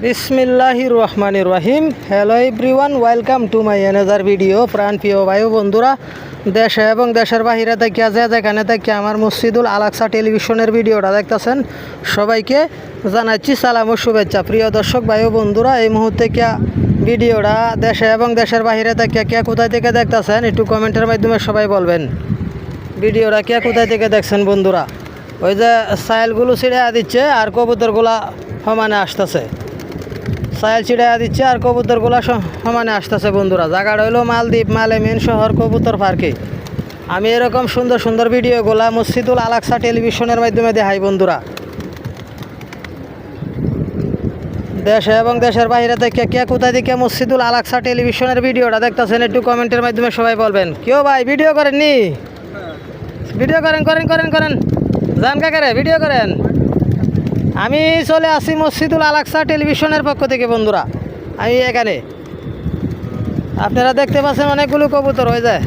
বিসমিল্লাহির রহমানির রহিম। Hello everyone, welcome to my another video. প্রাণপ্রিয় ভাই বন্ধুরা, দেশে এবং দেশের বাহিরে থেকে যেখানে থেকে আমার মসজিদুল আলাকসা টেলিভিশনের ভিডিওটা দেখতেছেন, সবাইকে জানাচ্ছি সালাম ও শুভেচ্ছা। প্রিয় দর্শক ভাই বন্ধুরা, এই মুহূর্তে ভিডিওটা দেশে এবং দেশের বাহিরে থেকে কোথায় থেকে দেখতেছেন একটু কমেন্টের মাধ্যমে সবাই বলবেন। ভিডিওটা কোথায় থেকে দেখছেন বন্ধুরা? ওই যে সাইলগুলো ছিঁড়ে দিচ্ছে আর কবুতরগুলা সমানে আসতেছে, সাইল ছিঁড়ে দিচ্ছে আর কবুতরগুলা সমানে আসতেছে বন্ধুরা। জায়গাটা হইলো মালদ্বীপ মেন শহর কবুতর পার্কে। আমি এরকম সুন্দর সুন্দর ভিডিওগুলা মসজিদুল আলাকসা টেলিভিশনের মাধ্যমে দেখাই বন্ধুরা। দেশে এবং দেশের বাইরে থেকে কোথায় থেকে মসজিদুল আলাকসা টেলিভিশনের ভিডিওটা দেখতেছেন একটু কমেন্টের মাধ্যমে সবাই বলবেন। কেউ ভাই ভিডিও করেননি? ভিডিও করেন করেন করেন করেন জান কাকারে ভিডিও করেন। আমি চলে আসি মসজিদুল আলাকসা টেলিভিশনের পক্ষ থেকে বন্ধুরা। আমি এখানে আপনারা দেখতে পাচ্ছেন অনেকগুলো কবুতর হয়ে যায়,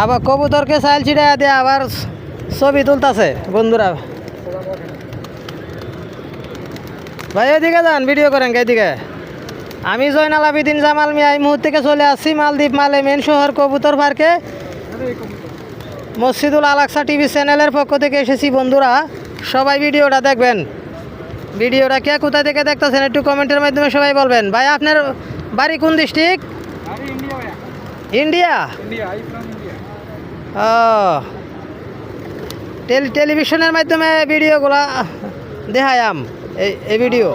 আবার কবুতরকে সাইল ছিঁড়ে দিয়ে আবার ছবি তুলতেছে বন্ধুরা। ভাই এদিকে যান, ভিডিও করেন এদিকে। আমি জয়নাল আবেদিন জামাল মিয়া এই মুহূর্তে চলে আসছি মালদ্বীপ মেন শহর কবুতর পার্কে। মসজিদুল আলাকসা টিভি চ্যানেলের পক্ষ থেকে এসেছি বন্ধুরা। সবাই ভিডিওটা দেখবেন। ভিডিওটা কোথায় থেকে দেখতেছেন একটু কমেন্টের মাধ্যমে সবাই বলবেন। ভাই আপনার বাড়ি কোন ডিস্ট্রিক্ট? ইন্ডিয়া। ও, টেলিভিশনের মাধ্যমে ভিডিওগুলা দেখায়াম এই ভিডিও।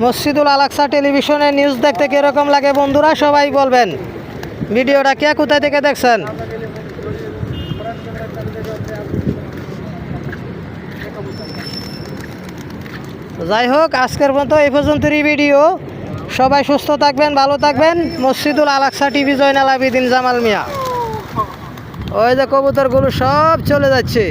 মসজিদুল আলাকসা টেলিভিশনের নিউজ দেখতে কিরকম লাগে বন্ধুরা সবাই বলবেন। ভিডিওটা কোথায় থেকে দেখছেন? যাই হোক, আজকের মতো এই পর্যন্তই ভিডিও। সবাই সুস্থ থাকবেন, ভালো থাকবেন। মসজিদুল আলাকসা টিভি, জয়নাল আবেদিন জামাল মিয়া। ওই যে কবুতরগুলো সব চলে যাচ্ছে।